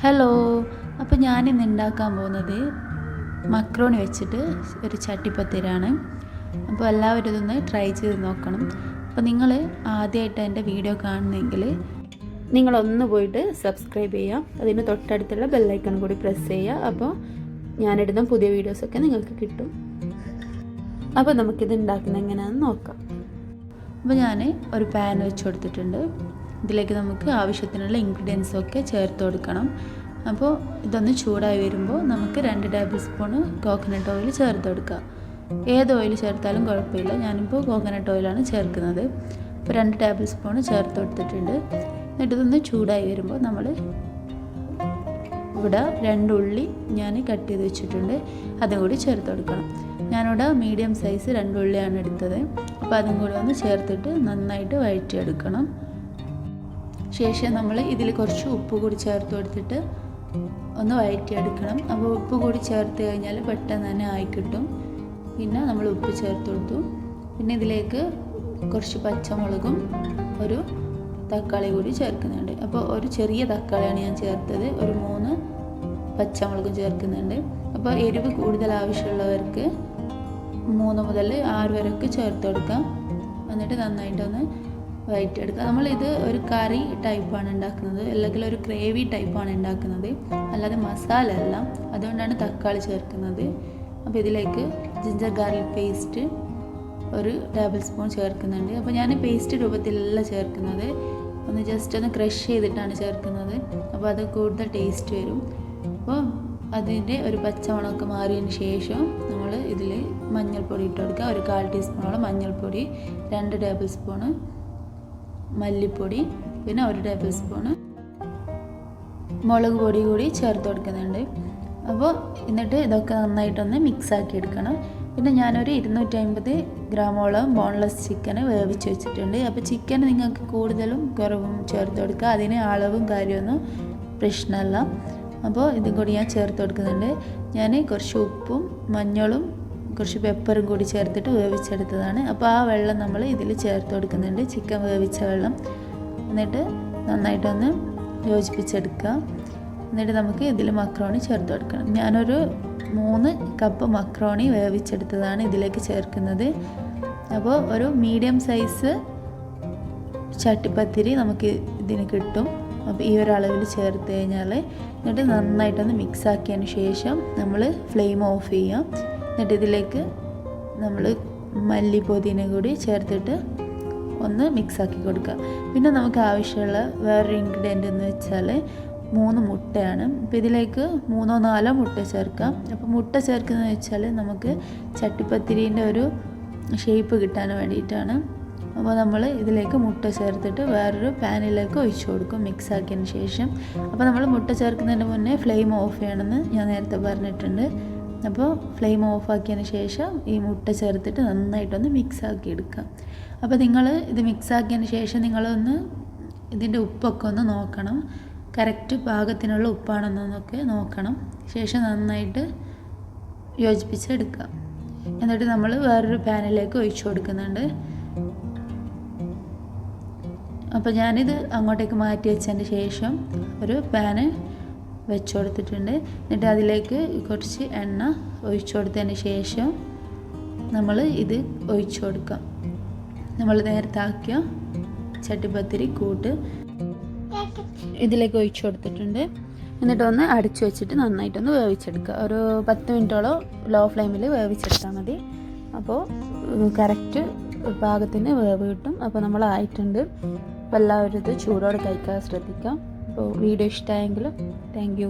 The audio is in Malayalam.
ഹലോ, അപ്പോൾ ഞാനിന്ന് ഉണ്ടാക്കാൻ പോകുന്നത് മക്രോണി വെച്ചിട്ട് ഒരു ചട്ടിപ്പത്തിരിയാണ്. അപ്പോൾ എല്ലാവരും ഇതൊന്ന് ട്രൈ ചെയ്ത് നോക്കണം. അപ്പോൾ നിങ്ങൾ ആദ്യമായിട്ട് എൻ്റെ വീഡിയോ കാണുന്നെങ്കിൽ നിങ്ങളൊന്ന് പോയിട്ട് സബ്സ്ക്രൈബ് ചെയ്യുക, അതിന് തൊട്ടടുത്തുള്ള ബെല്ലൈക്കൺ കൂടി പ്രസ് ചെയ്യുക. അപ്പോൾ ഞാനിടുന്ന പുതിയ വീഡിയോസൊക്കെ നിങ്ങൾക്ക് കിട്ടും. അപ്പോൾ നമുക്കിത് ഉണ്ടാക്കുന്നത് എങ്ങനെയാണെന്ന് നോക്കാം. അപ്പോൾ ഞാൻ ഒരു പാൻ വെച്ച് കൊടുത്തിട്ടുണ്ട്. ഇതിലേക്ക് നമുക്ക് ആവശ്യത്തിനുള്ള ഇൻഗ്രീഡിയൻസൊക്കെ ചേർത്ത് കൊടുക്കണം. അപ്പോൾ ഇതൊന്ന് ചൂടായി വരുമ്പോൾ നമുക്ക് 2 ടേബിൾ സ്പൂൺ കോക്കനട്ട് ഓയിൽ ചേർത്ത് കൊടുക്കുക. ഏത് ഓയിൽ ചേർത്താലും കുഴപ്പമില്ല, ഞാനിപ്പോൾ കോക്കനട്ട് ഓയിലാണ് ചേർക്കുന്നത്. അപ്പോൾ 2 ടേബിൾ സ്പൂൺ ചേർത്ത് കൊടുത്തിട്ടുണ്ട്. എന്നിട്ട് ഇതൊന്ന് ചൂടായി വരുമ്പോൾ നമ്മൾ ഇവിടെ 2 ഉള്ളി ഞാൻ കട്ട് ചെയ്ത് വെച്ചിട്ടുണ്ട്, അതും കൂടി ചേർത്ത് കൊടുക്കണം. ഞാനിവിടെ മീഡിയം സൈസ് 2 ഉള്ളിയാണ് എടുത്തത്. അപ്പോൾ അതും കൂടി ഒന്ന് ചേർത്തിട്ട് നന്നായിട്ട് വഴറ്റിയെടുക്കണം. ശേഷം നമ്മൾ ഇതിൽ കുറച്ച് ഉപ്പ് കൂടി ചേർത്ത് കൊടുത്തിട്ട് ഒന്ന് വഴറ്റിയെടുക്കണം. അപ്പോൾ ഉപ്പ് കൂടി ചേർത്ത് കഴിഞ്ഞാൽ പെട്ടെന്ന് തന്നെ ആയി കിട്ടും. പിന്നെ നമ്മൾ ഉപ്പ് ചേർത്ത് കൊടുത്തു. പിന്നെ ഇതിലേക്ക് കുറച്ച് പച്ചമുളകും ഒരു തക്കാളി കൂടി ചേർക്കുന്നുണ്ട്. അപ്പോൾ ഒരു ചെറിയ തക്കാളിയാണ് ഞാൻ ചേർത്തത്, ഒരു 3 പച്ചമുളകും ചേർക്കുന്നുണ്ട്. അപ്പോൾ എരിവ് കൂടുതൽ ആവശ്യമുള്ളവർക്ക് 3 മുതൽ 6 വരെയൊക്കെ ചേർത്ത് കൊടുക്കാം. എന്നിട്ട് നന്നായിട്ടൊന്ന് വഴറ്റിയെടുക്കുക. നമ്മളിത് ഒരു കറി ടൈപ്പാണ് ഉണ്ടാക്കുന്നത്, അല്ലെങ്കിൽ ഒരു ഗ്രേവി ടൈപ്പാണ് ഉണ്ടാക്കുന്നത്, അല്ലാതെ മസാല അല്ല. അതുകൊണ്ടാണ് തക്കാളി ചേർക്കുന്നത്. അപ്പോൾ ഇതിലേക്ക് ജിഞ്ചർ ഗാർലിക് പേസ്റ്റ് ഒരു ടേബിൾ സ്പൂൺ ചേർക്കുന്നുണ്ട്. അപ്പോൾ ഞാൻ പേസ്റ്റ് രൂപത്തിലല്ല ചേർക്കുന്നത്, ഒന്ന് ജസ്റ്റ് ഒന്ന് ക്രഷ് ചെയ്തിട്ടാണ് ചേർക്കുന്നത്. അപ്പോൾ അത് കൂടുതൽ ടേസ്റ്റ് വരും. അപ്പോൾ അതിൻ്റെ ഒരു പച്ചമണമൊക്കെ മാറിയതിന് ശേഷം നമ്മൾ ഇതിൽ മഞ്ഞൾപ്പൊടി ഇട്ട് കൊടുക്കുക. ഒരു 1/4 ടീസ്പൂണോളം മഞ്ഞൾപ്പൊടി, 2 ടേബിൾ സ്പൂണ് മല്ലിപ്പൊടി, പിന്നെ 1 ടേബിൾ സ്പൂണ് മുളക് പൊടി കൂടി ചേർത്ത് കൊടുക്കുന്നുണ്ട്. അപ്പോൾ എന്നിട്ട് ഇതൊക്കെ നന്നായിട്ടൊന്ന് മിക്സാക്കി എടുക്കണം. പിന്നെ ഞാനൊരു 250 ഗ്രാമോളം ബോൺലെസ് ചിക്കന് വേവിച്ച് വെച്ചിട്ടുണ്ട്. അപ്പോൾ ചിക്കൻ നിങ്ങൾക്ക് കൂടുതലും കുറവും ചേർത്ത് കൊടുക്കുക, അതിന് അളവും കാര്യമൊന്നും പ്രശ്നമല്ല. അപ്പോൾ ഇതും കൂടി ഞാൻ ചേർത്ത് കൊടുക്കുന്നുണ്ട്. ഞാൻ കുറച്ച് ഉപ്പും മഞ്ഞളും കുറച്ച് പെപ്പറും കൂടി ചേർത്തിട്ട് വേവിച്ചെടുത്തതാണ്. അപ്പോൾ ആ വെള്ളം നമ്മൾ ഇതിൽ ചേർത്ത് കൊടുക്കുന്നുണ്ട്, ചിക്കൻ വേവിച്ച വെള്ളം. എന്നിട്ട് നന്നായിട്ടൊന്ന് യോജിപ്പിച്ചെടുക്കുക. എന്നിട്ട് നമുക്ക് ഇതിൽ മക്രോണി ചേർത്ത് കൊടുക്കണം. ഞാനൊരു 3 കപ്പ് മക്രോണി വേവിച്ചെടുത്തതാണ് ഇതിലേക്ക് ചേർക്കുന്നത്. അപ്പോൾ ഒരു മീഡിയം സൈസ് ചട്ടിപ്പത്തിരി നമുക്ക് ഇതിന് കിട്ടും. അപ്പോൾ ഈ ഒരു അളവിൽ ചേർത്ത് കഴിഞ്ഞാൽ എന്നിട്ട് നന്നായിട്ടൊന്ന് മിക്സ് ആക്കിയതിന് ശേഷം നമ്മൾ ഫ്ലെയിം ഓഫ് ചെയ്യാം. എന്നിട്ട് ഇതിലേക്ക് നമ്മൾ മല്ലി പുതിന കൂടി ചേർത്തിട്ട് ഒന്ന് മിക്സാക്കി കൊടുക്കുക. പിന്നെ നമുക്ക് ആവശ്യമുള്ള വേറൊരു ഇൻഗ്രീഡിയൻ്റ് എന്ന് വെച്ചാൽ 3 മുട്ടയാണ്. അപ്പോൾ ഇതിലേക്ക് 3-4 മുട്ട ചേർക്കാം. അപ്പോൾ മുട്ട ചേർക്കുന്നതെന്ന് വെച്ചാൽ നമുക്ക് ചട്ടിപ്പത്തിരീൻ്റെ ഒരു ഷേപ്പ് കിട്ടാൻ വേണ്ടിയിട്ടാണ്. അപ്പോൾ നമ്മൾ ഇതിലേക്ക് മുട്ട ചേർത്തിട്ട് വേറൊരു പാനിലേക്ക് ഒഴിച്ചു കൊടുക്കും മിക്സ് ആക്കിയതിന് ശേഷം. അപ്പോൾ നമ്മൾ മുട്ട ചേർക്കുന്നതിന് മുന്നേ ഫ്ലെയിം ഓഫ് ചെയ്യണമെന്ന് ഞാൻ നേരത്തെ പറഞ്ഞിട്ടുണ്ട്. അപ്പോൾ ഫ്ലെയിം ഓഫ് ആക്കിയതിന് ശേഷം ഈ മുട്ട ചേർത്തിട്ട് നന്നായിട്ടൊന്ന് മിക്സ് ആക്കി എടുക്കാം. അപ്പോൾ നിങ്ങൾ ഇത് മിക്സ് ആക്കിയതിന് ശേഷം നിങ്ങളൊന്ന് ഇതിൻ്റെ ഉപ്പൊക്കെ ഒന്ന് നോക്കണം, കറക്റ്റ് പാകത്തിനുള്ള ഉപ്പാണെന്നൊക്കെ നോക്കണം. ശേഷം നന്നായിട്ട് യോജിപ്പിച്ചെടുക്കുക. എന്നിട്ട് നമ്മൾ വേറൊരു പാനിലേക്ക് ഒഴിച്ചു കൊടുക്കുന്നുണ്ട്. അപ്പോൾ ഞാനിത് അങ്ങോട്ടേക്ക് മാറ്റി വെച്ചതിന് ശേഷം ഒരു പാന് വെച്ച് കൊടുത്തിട്ടുണ്ട്. എന്നിട്ട് അതിലേക്ക് കുറച്ച് എണ്ണ ഒഴിച്ചു കൊടുത്തതിന് ശേഷം നമ്മൾ ഇത് ഒഴിച്ചു കൊടുക്കാം. നമ്മൾ നേരത്തെ ആക്കിയ ചട്ടിപ്പത്തിരി കൂട്ട് ഇതിലേക്ക് ഒഴിച്ചു കൊടുത്തിട്ടുണ്ട്. എന്നിട്ടൊന്ന് അടച്ചു വെച്ചിട്ട് നന്നായിട്ടൊന്ന് വേവിച്ചെടുക്കുക. ഒരു 10 മിനിറ്റോളം ലോ ഫ്ലെയിമിൽ വേവിച്ചെടുത്താൽ മതി. അപ്പോൾ കറക്റ്റ് പാകത്തിന് വേവ് കിട്ടും. അപ്പോൾ നമ്മളായിട്ടുണ്ട്. അപ്പോൾ എല്ലാവരും ഇത് ചൂടോടെ കഴിക്കാൻ ശ്രദ്ധിക്കാം. അപ്പോൾ വീഡിയോ ഇഷ്ടമായെങ്കിൽ താങ്ക് യു.